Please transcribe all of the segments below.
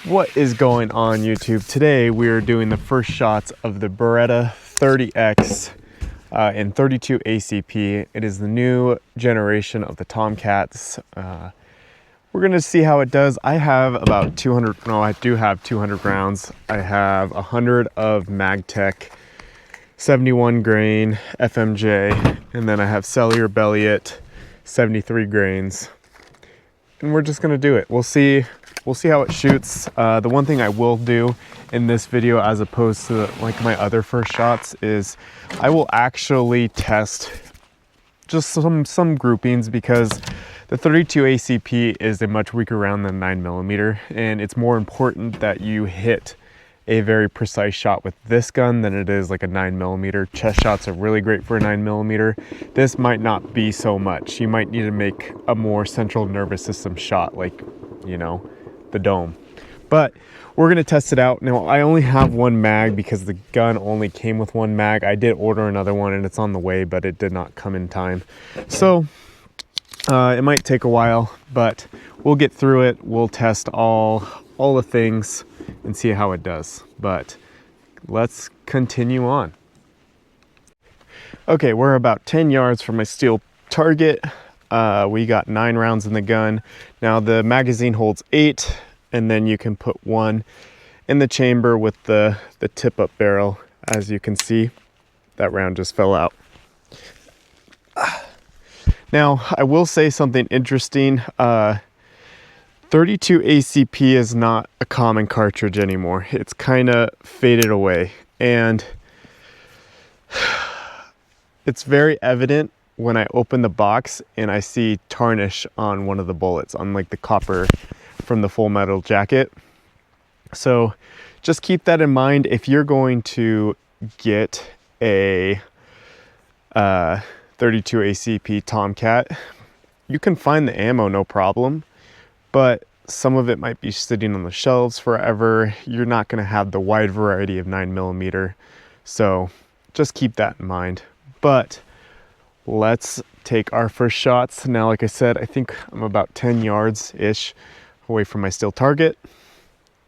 What is going on YouTube? Today we are doing the first shots of the Beretta 30X in 32 ACP. It is the new generation of the Tomcats. We're gonna see how it does. I have about 200, no, I do have 200 rounds. I have 100 of MagTech 71 grain FMJ, and then I have Cellular Belliot 73 grains. And we're just gonna do it. We'll see how it shoots. The one thing I will do in this video, as opposed to like my other first shots, is I will actually test just some groupings, because the 32 ACP is a much weaker round than 9mm, and it's more important that you hit a very precise shot with this gun than it is like a 9mm. Chest shots are really great for a 9mm. This might not be so much. You might need to make a more central nervous system shot, like, you know, the dome. But we're gonna test it out. Now, I only have one mag because the gun only came with one mag. I did order another one and it's on the way, but it did not come in time. So it might take a while, but we'll get through it. We'll test all the things and see how it does. But let's continue on. Okay, we're about 10 yards from my steel target. We got 9 rounds in the gun. Now the magazine holds 8, and then you can put 1 in the chamber with the tip up barrel. As you can see, that round just fell out. Now, I will say something interesting. 32 ACP is not a common cartridge anymore. It's kind of faded away, and it's very evident when I open the box and I see tarnish on one of the bullets, on like the copper from the full metal jacket. So just keep that in mind if you're going to get a 32 ACP Tomcat. You can find the ammo no problem, but some of it might be sitting on the shelves forever. You're not going to have the wide variety of 9mm, so just keep that in mind. But let's take our first shots. Now, like I said, I think I'm about 10 yards ish away from my steel target.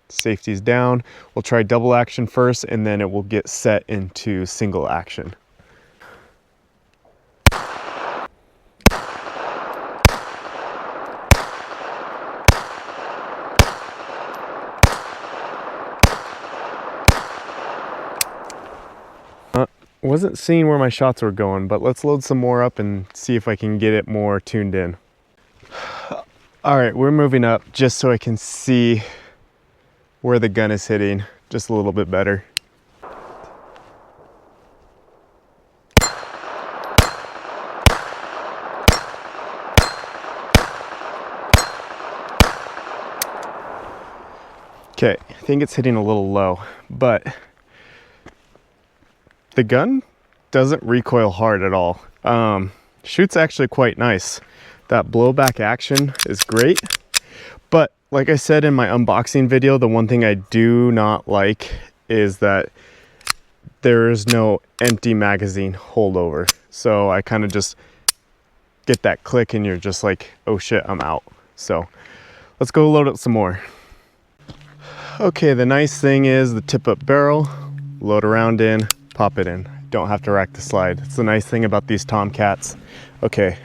Safety's down. We'll try double action first, and then it will get set into single action. Wasn't seeing where my shots were going, but let's load some more up and see if I can get it more tuned in. All right, we're moving up just so I can see where the gun is hitting just a little bit better. Okay, I think it's hitting a little low, but the gun doesn't recoil hard at all. Shoots actually quite nice. That blowback action is great. But like I said in my unboxing video, the one thing I do not like is that there is no empty magazine holdover. So I kind of just get that click and you're just like, oh shit, I'm out. So let's go load up some more. Okay, the nice thing is the tip up barrel, load around in, pop it in. Don't have to rack the slide. It's the nice thing about these Tomcats. Okay,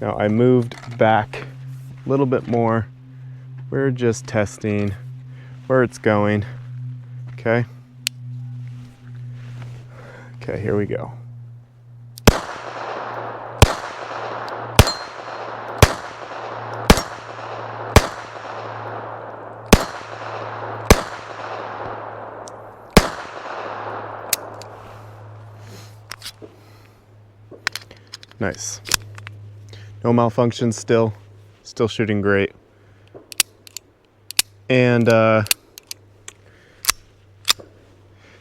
now I moved back a little bit more. We're just testing where it's going. Okay. Okay, here we go. Nice. No malfunctions still shooting great. And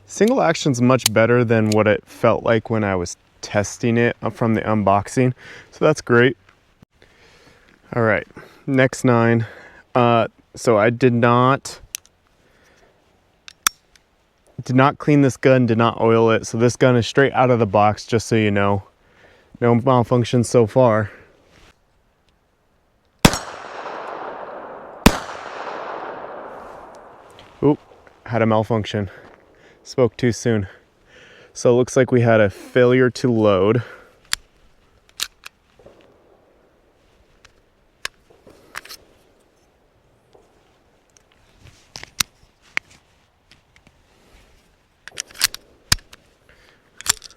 single action's much better than what it felt like when I was testing it from the unboxing. So that's great. All right, next 9. So I did not clean this gun, did not oil it. So this gun is straight out of the box, just so you know. No malfunctions so far. Oop, had a malfunction. Spoke too soon. So it looks like we had a failure to load.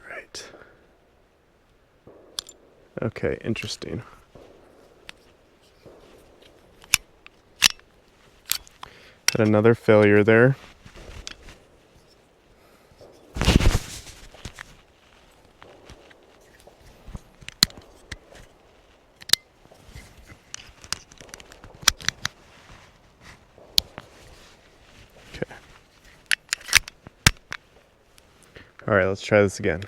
Right. Okay, interesting. Had another failure there. Okay. All right, let's try this again.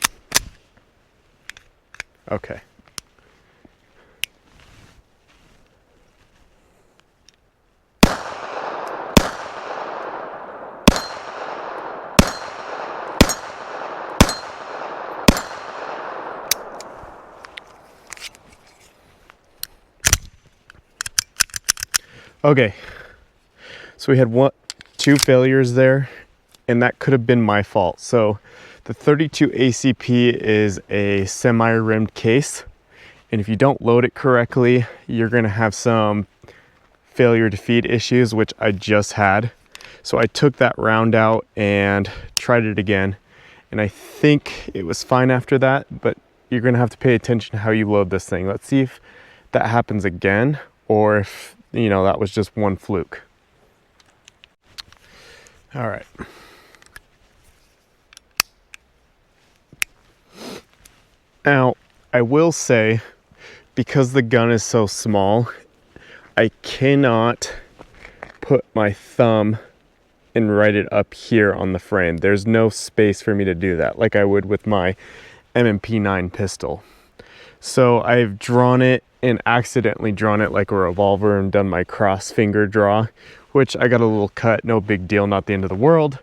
Okay. Okay, so we had two failures there, and that could have been my fault. So the 32 ACP is a semi-rimmed case, and if you don't load it correctly, you're gonna have some failure to feed issues, which I just had. So I took that round out and tried it again, and I think it was fine after that, but you're gonna have to pay attention to how you load this thing. Let's see if that happens again, or if, you know, that was just one fluke. All right. Now, I will say, because the gun is so small, I cannot put my thumb and write it up here on the frame. There's no space for me to do that like I would with my M&P9 pistol. So I've drawn it and accidentally drawn it like a revolver and done my cross finger draw, which I got a little cut, no big deal, not the end of the world.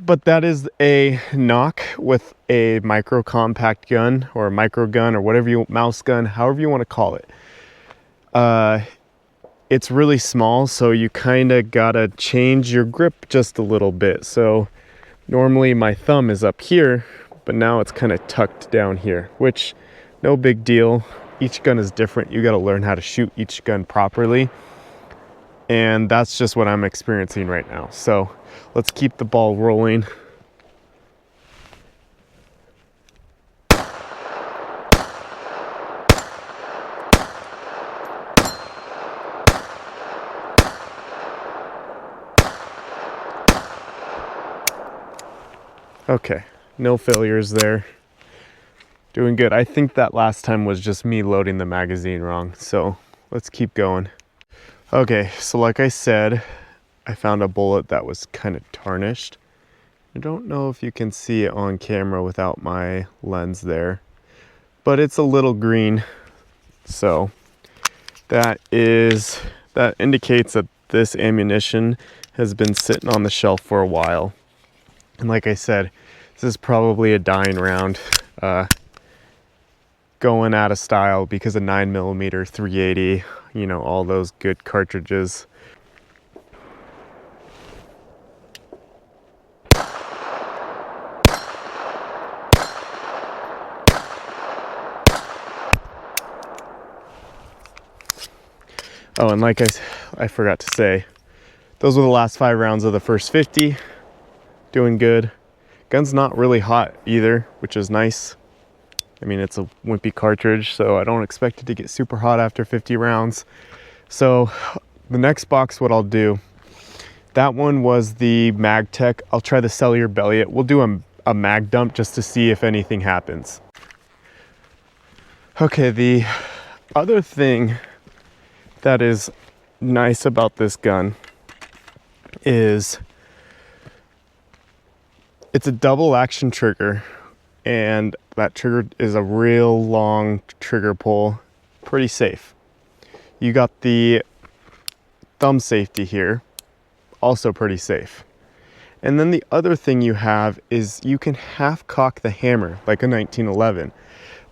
But that is a knock with a micro compact gun or a micro gun or whatever you, mouse gun, however you want to call it. It's really small, so you kind of gotta change your grip just a little bit. So normally my thumb is up here, but now it's kind of tucked down here, which no big deal. Each gun is different. You gotta learn how to shoot each gun properly. And that's just what I'm experiencing right now. So let's keep the ball rolling. Okay, no failures there. Doing good. I think that last time was just me loading the magazine wrong. So let's keep going. Okay, so like I said, I found a bullet that was kind of tarnished. I don't know if you can see it on camera without my lens there, but it's a little green. So that indicates that this ammunition has been sitting on the shelf for a while. And like I said, this is probably a dying round, going out of style because of 9mm, 380, you know, all those good cartridges. Oh, and like I forgot to say, those were the last 5 rounds of the first 50. Doing good. Gun's not really hot either, which is nice. I mean, it's a wimpy cartridge, so I don't expect it to get super hot after 50 rounds. So the next box, what I'll do, that one was the MagTech. I'll try the cellular belly. We'll do a mag dump just to see if anything happens. Okay, the other thing that is nice about this gun is it's a double action trigger, and that trigger is a real long trigger pull, pretty safe. You got the thumb safety here, also pretty safe. And then the other thing you have is you can half cock the hammer like a 1911,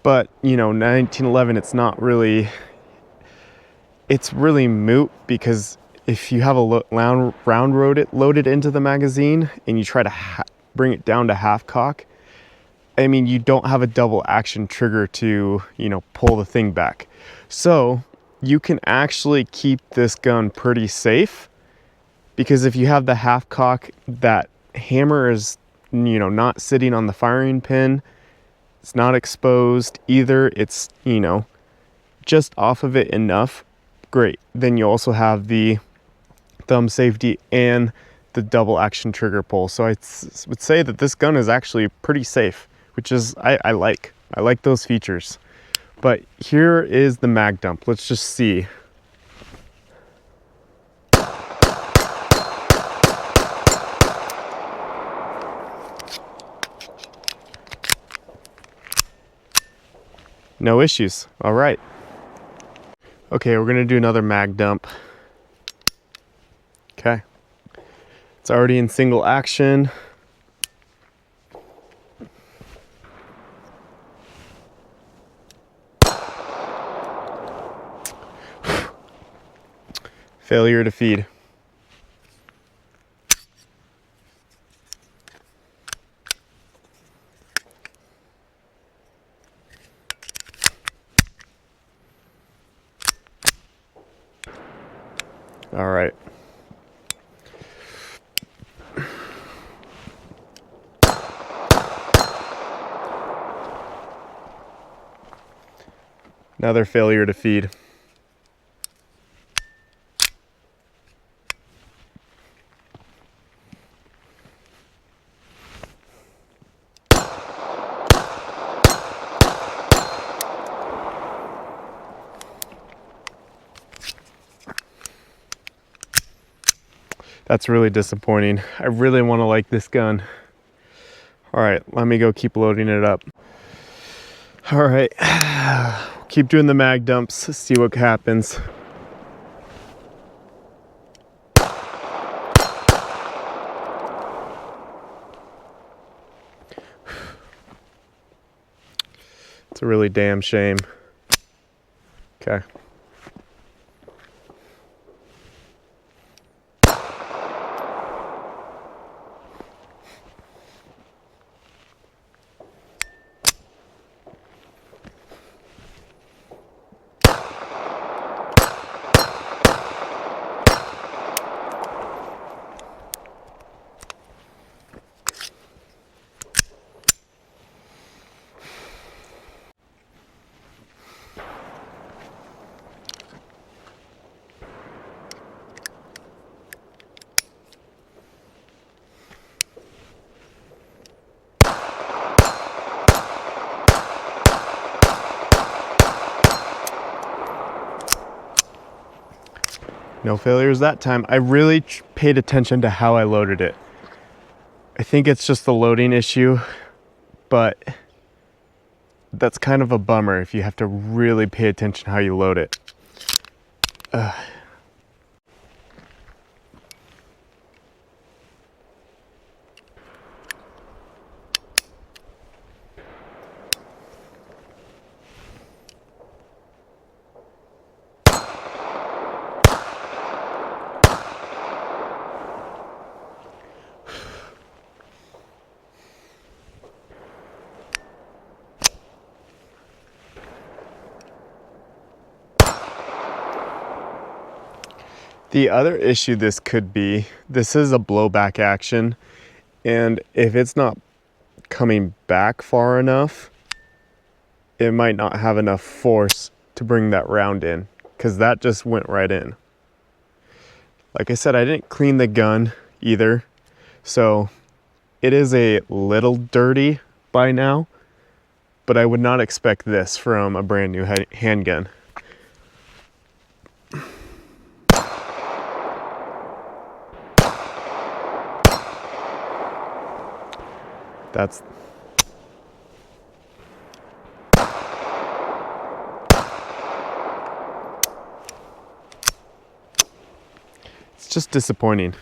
but you know, 1911, it's really moot because if you have a round loaded into the magazine and you try to bring it down to half cock, I mean, you don't have a double action trigger to, you know, pull the thing back. So you can actually keep this gun pretty safe, because if you have the half cock, that hammer is, you know, not sitting on the firing pin. It's not exposed either. It's, you know, just off of it enough. Great. Then you also have the thumb safety and the double action trigger pull. So I would say that this gun is actually pretty safe, which is, I like those features. But here is the mag dump. Let's just see. No issues. All right. Okay, we're gonna do another mag dump. Okay. It's already in single action. Failure to feed. All right. Another failure to feed. That's really disappointing. I really want to like this gun. All right, let me go keep loading it up. All right, keep doing the mag dumps, see what happens. It's a really damn shame. Okay. No failures that time. I really paid attention to how I loaded it. I think it's just the loading issue, but that's kind of a bummer if you have to really pay attention how you load it. The other issue this could be, this is a blowback action, and if it's not coming back far enough, it might not have enough force to bring that round in, because that just went right in. Like I said, I didn't clean the gun either, so it is a little dirty by now, but I would not expect this from a brand new handgun. That's it's just disappointing.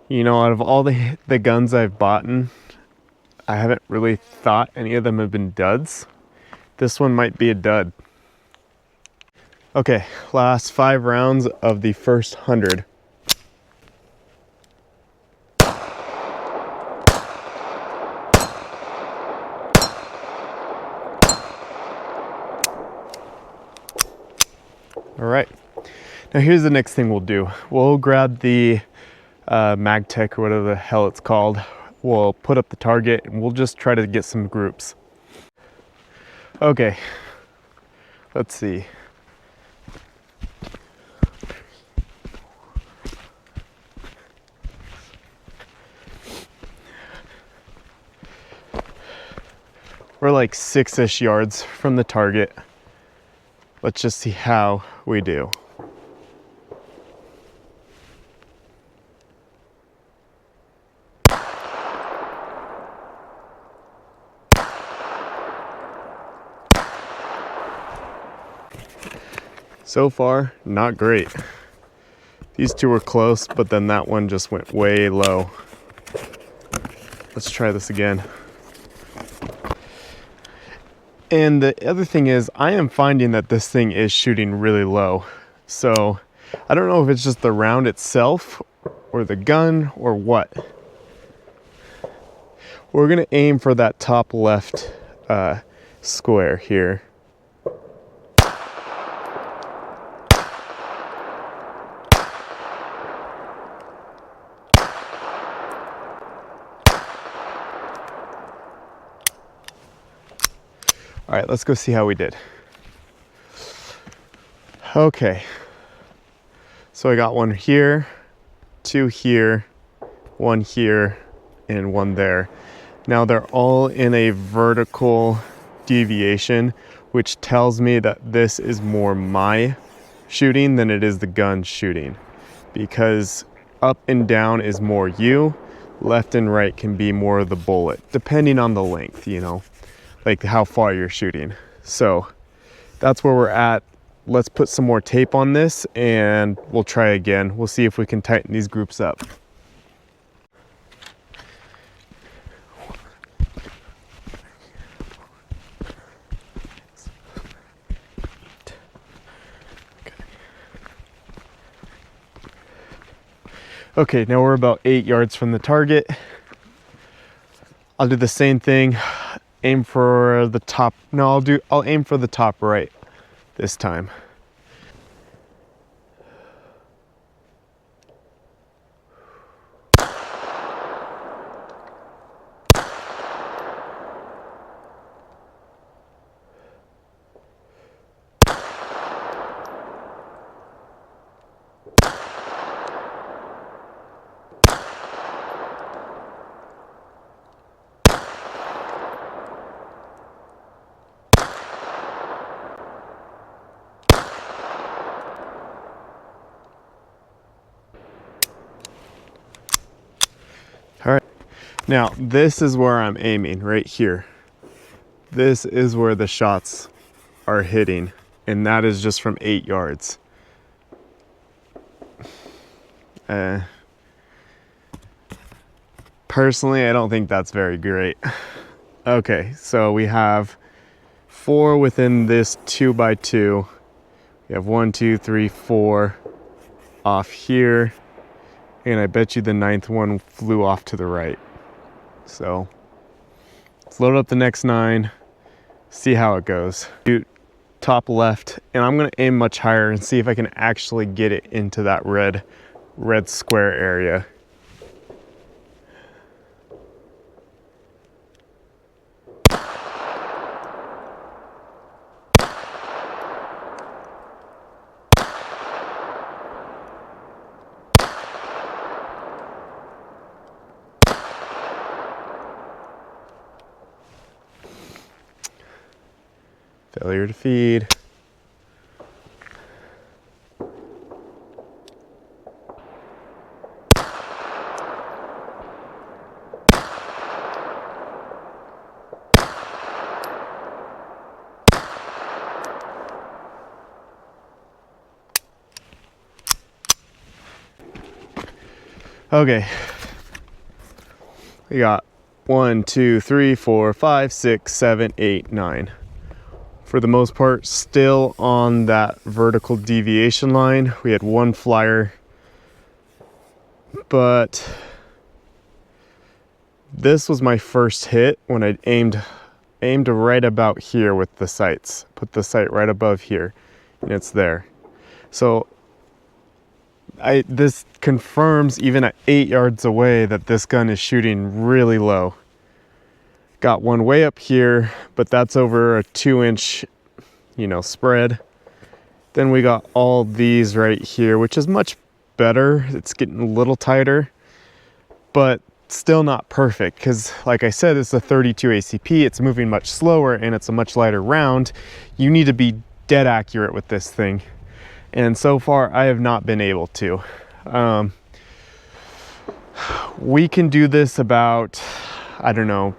You know, out of all the guns I've bought, I haven't really thought any of them have been duds. This one might be a dud. Okay, last 5 rounds of the first 100. All right, now here's the next thing we'll do. We'll grab the MagTech or whatever the hell it's called. We'll put up the target and we'll just try to get some groups. Okay, let's see. We're like 6-ish yards from the target. Let's just see how we do. So far, not great. These two were close, but then that one just went way low. Let's try this again. And the other thing is, I am finding that this thing is shooting really low. So I don't know if it's just the round itself or the gun or what. We're gonna aim for that top left square here. All right, let's go see how we did. Okay, so I got one here, 2 here, 1 here, and 1 there. Now they're all in a vertical deviation, which tells me that this is more my shooting than it is the gun shooting, because up and down is more you, left and right can be more of the bullet, depending on the length, you know, like how far you're shooting. So that's where we're at. Let's put some more tape on this and we'll try again. We'll see if we can tighten these groups up. Okay, now we're about 8 yards from the target. I'll do the same thing. Aim for the top. No, I'll aim for the top right this time. All right, now this is where I'm aiming, right here. This is where the shots are hitting, and that is just from 8 yards. Personally, I don't think that's very great. Okay, so we have 4 within this 2x2. We have 1, 2, 3, 4 off here. And I bet you the 9th one flew off to the right. So let's load up the next 9, see how it goes. Shoot top left, and I'm gonna aim much higher and see if I can actually get it into that red square area. Failure to feed. Okay, we got 1, 2, 3, 4, 5, 6, 7, 8, 9. for the most part, still on that vertical deviation line. We had one flyer, but this was my first hit when I aimed right about here with the sights. Put the sight right above here, and it's there. So this confirms, even at 8 yards away, that this gun is shooting really low. Got one way up here, but that's over a 2-inch, spread. Then we got all these right here, which is much better. It's getting a little tighter, but still not perfect, because like I said, it's a 32 ACP. It's moving much slower and it's a much lighter round. You need to be dead accurate with this thing, and so far I have not been able to. We can do this about, I don't know,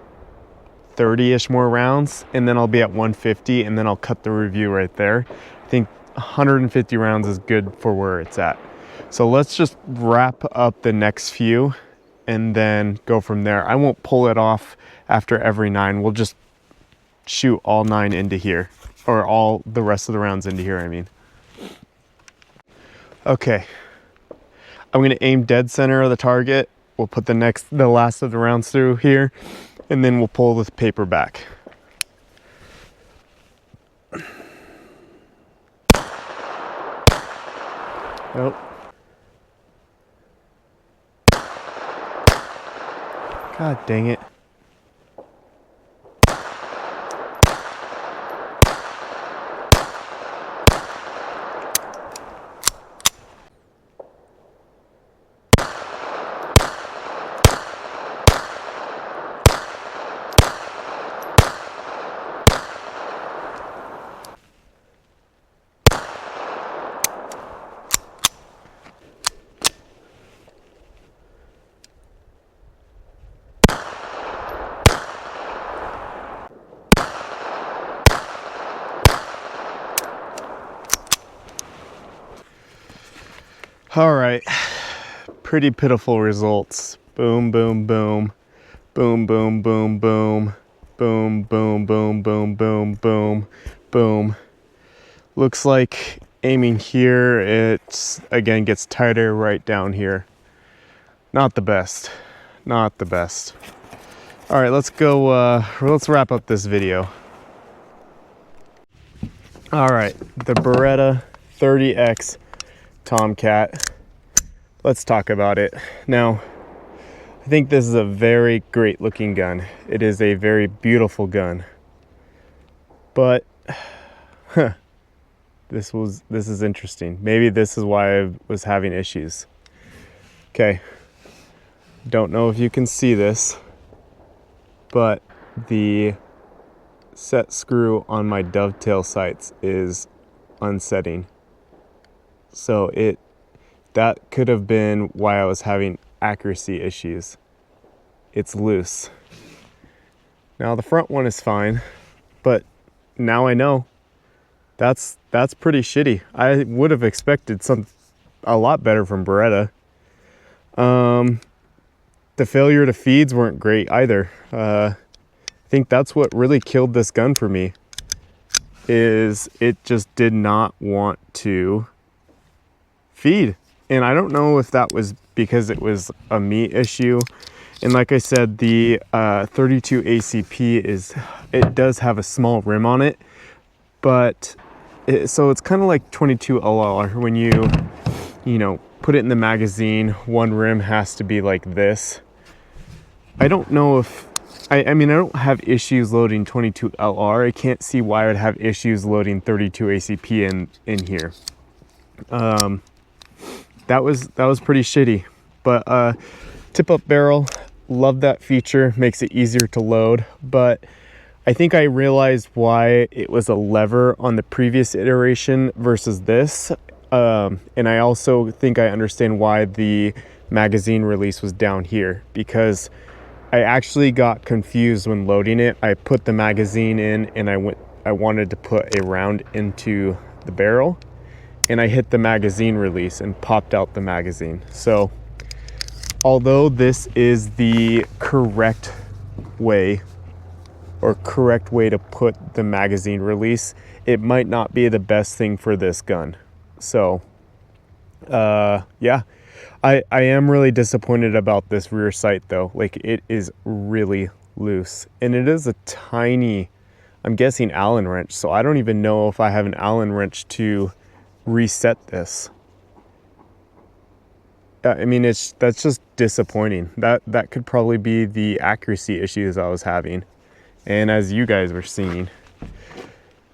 30-ish more rounds, and then I'll be at 150, and then I'll cut the review right there. I think 150 rounds is good for where it's at. So let's just wrap up the next few and then go from there. I won't pull it off after every 9. We'll just shoot all 9 into here, or all the rest of the rounds into here, I mean. Okay, I'm gonna aim dead center of the target. We'll put the last of the rounds through here, and then we'll pull the paper back. Oh. God dang it. All right, pretty pitiful results. Boom, boom, boom, boom, boom, boom, boom, boom, boom, boom, boom, boom, boom, boom. Looks like aiming here, it again gets tighter right down here. Not the best, not the best. All right, let's go, let's wrap up this video. All right, the Beretta 30X Tomcat. Let's talk about it. Now, I think this is a very great looking gun. It is a very beautiful gun. But this is interesting. Maybe this is why I was having issues. Okay. Don't know if you can see this, but the set screw on my dovetail sights is unsetting. So that could have been why I was having accuracy issues. It's loose. Now the front one is fine, but now I know that's pretty shitty. I would have expected a lot better from Beretta. The failure to feeds weren't great either. I think that's what really killed this gun for me, is it just did not want to feed. And I don't know if that was because it was a me issue. And like I said, the 32 ACP it does have a small rim on it, but so it's kind of like 22 LR. When you put it in the magazine, one rim has to be like this. I don't know if I mean, I don't have issues loading 22 LR. I can't see why I would have issues loading 32 ACP in here. That was pretty shitty. But tip up barrel, love that feature, makes it easier to load. But I think I realized why it was a lever on the previous iteration versus this. And I also think I understand why the magazine release was down here, because I actually got confused when loading it. I put the magazine in and I wanted to put a round into the barrel, and I hit the magazine release and popped out the magazine. So although this is the correct way or correct way to put the magazine release, it might not be the best thing for this gun. So yeah, I am really disappointed about this rear sight though. Like, it is really loose, and it is a tiny, I'm guessing, Allen wrench, so I don't even know if I have an Allen wrench to reset this. I mean, that's just disappointing. That could probably be the accuracy issues I was having, and as you guys were seeing,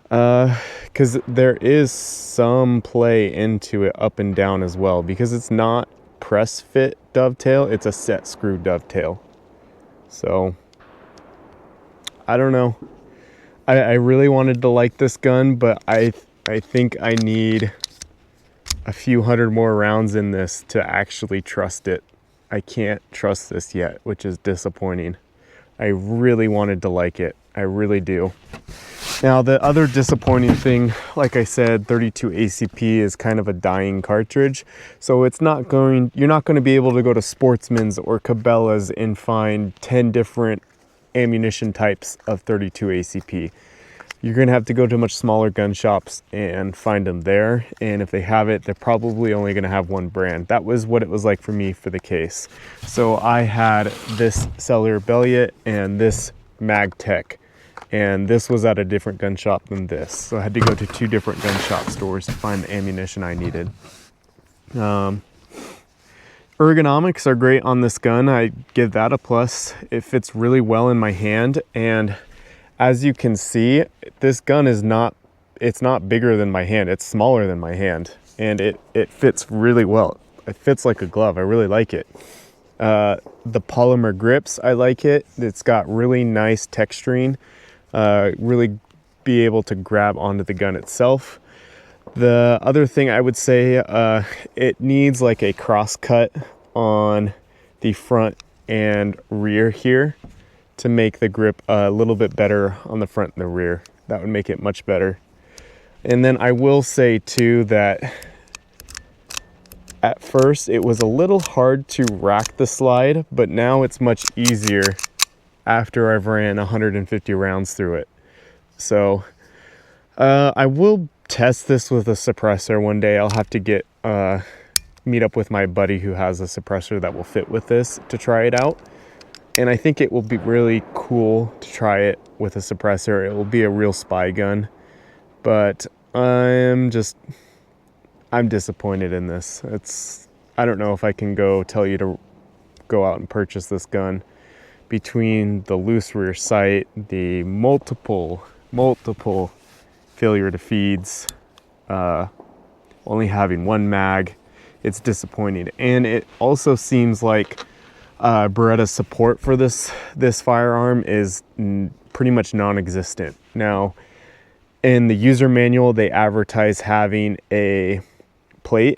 because there is some play into it up and down as well, because it's not press fit dovetail, it's a set screw dovetail. So I don't know. I really wanted to like this gun, but I think I need a few hundred more rounds in this to actually trust it. I can't trust this yet, which is disappointing. I really wanted to like it. I really do. Now, the other disappointing thing, like I said, 32 ACP is kind of a dying cartridge. So you're not going to be able to go to Sportsman's or Cabela's and find 10 different ammunition types of 32 ACP. You're going to have to go to much smaller gun shops and find them there. And if they have it, they're probably only going to have one brand. That was what it was like for me for the case. So I had this Cellular Belliot and this MagTech. And this was at a different gun shop than this. So I had to go to 2 different gun shop stores to find the ammunition I needed. Ergonomics are great on this gun. I give that a plus. It fits really well in my hand, and as you can see, this gun is not bigger than my hand. It's smaller than my hand, and it fits really well. It fits like a glove. I really like it. The polymer grips, I like it. It's got really nice texturing. Really be able to grab onto the gun itself. The other thing I would say, it needs like a cross cut on the front and rear here to make the grip a little bit better on the front and the rear. That would make it much better. And then I will say too that at first it was a little hard to rack the slide, but now it's much easier after I've ran 150 rounds through it. So I will test this with a suppressor one day. I'll have to meet up with my buddy who has a suppressor that will fit with this to try it out. And I think it will be really cool to try it with a suppressor. It will be a real spy gun, but I'm disappointed in this. I don't know if I can go tell you to go out and purchase this gun. Between the loose rear sight, the multiple failure to feeds, only having one mag, it's disappointing. And it also seems like Beretta's support for this firearm is pretty much non-existent. Now, in the user manual, they advertise having an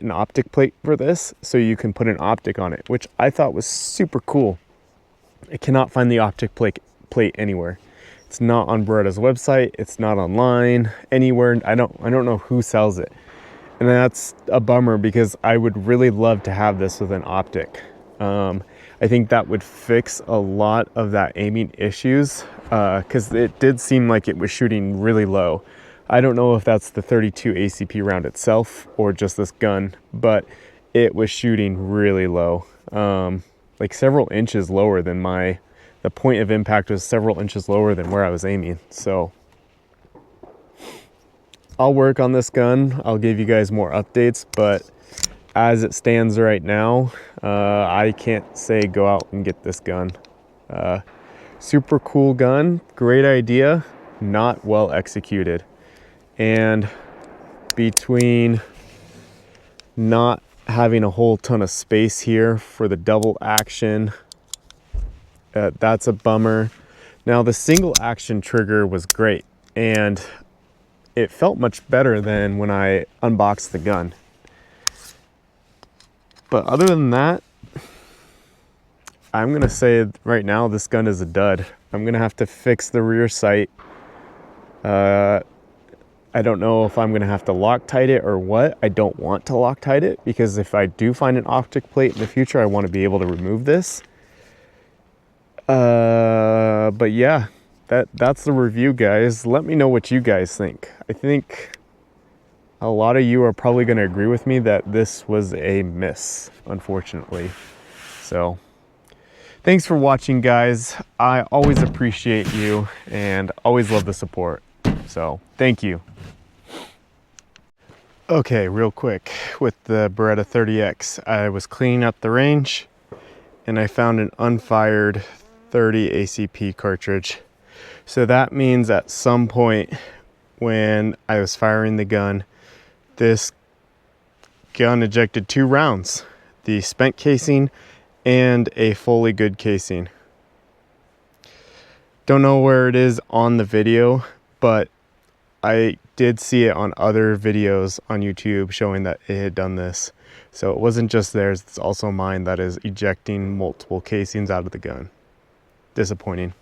optic plate for this, so you can put an optic on it, which I thought was super cool. I cannot find the optic plate anywhere. It's not on Beretta's website. It's not online anywhere. I don't know who sells it, and that's a bummer because I would really love to have this with an optic. I think that would fix a lot of that aiming issues, because it did seem like it was shooting really low. I don't know if that's the 32 ACP round itself or just this gun, but it was shooting really low. Like several inches lower than the point of impact was several inches lower than where I was aiming. So I'll work on this gun. I'll give you guys more updates, but as it stands right now, I can't say go out and get this gun. Super cool gun, great idea, not well executed. And between not having a whole ton of space here for the double action, that's a bummer. Now, the single action trigger was great, and it felt much better than when I unboxed the gun. But other than that, I'm gonna say right now this gun is a dud. I'm gonna have to fix the rear sight. I don't know if I'm gonna have to Loctite it or what. I don't want to Loctite it, because if I do find an optic plate in the future, I want to be able to remove this. But yeah, that's the review, guys. Let me know what you guys think. I think a lot of you are probably going to agree with me that this was a miss, unfortunately. So thanks for watching, guys. I always appreciate you and always love the support. So thank you. Okay, real quick, with the Beretta 30X, I was cleaning up the range and I found an unfired 30 ACP cartridge. So that means at some point when I was firing the gun, this gun ejected 2 rounds, the spent casing and a fully good casing. Don't know where it is on the video, but I did see it on other videos on YouTube showing that it had done this. So it wasn't just theirs, it's also mine that is ejecting multiple casings out of the gun. Disappointing.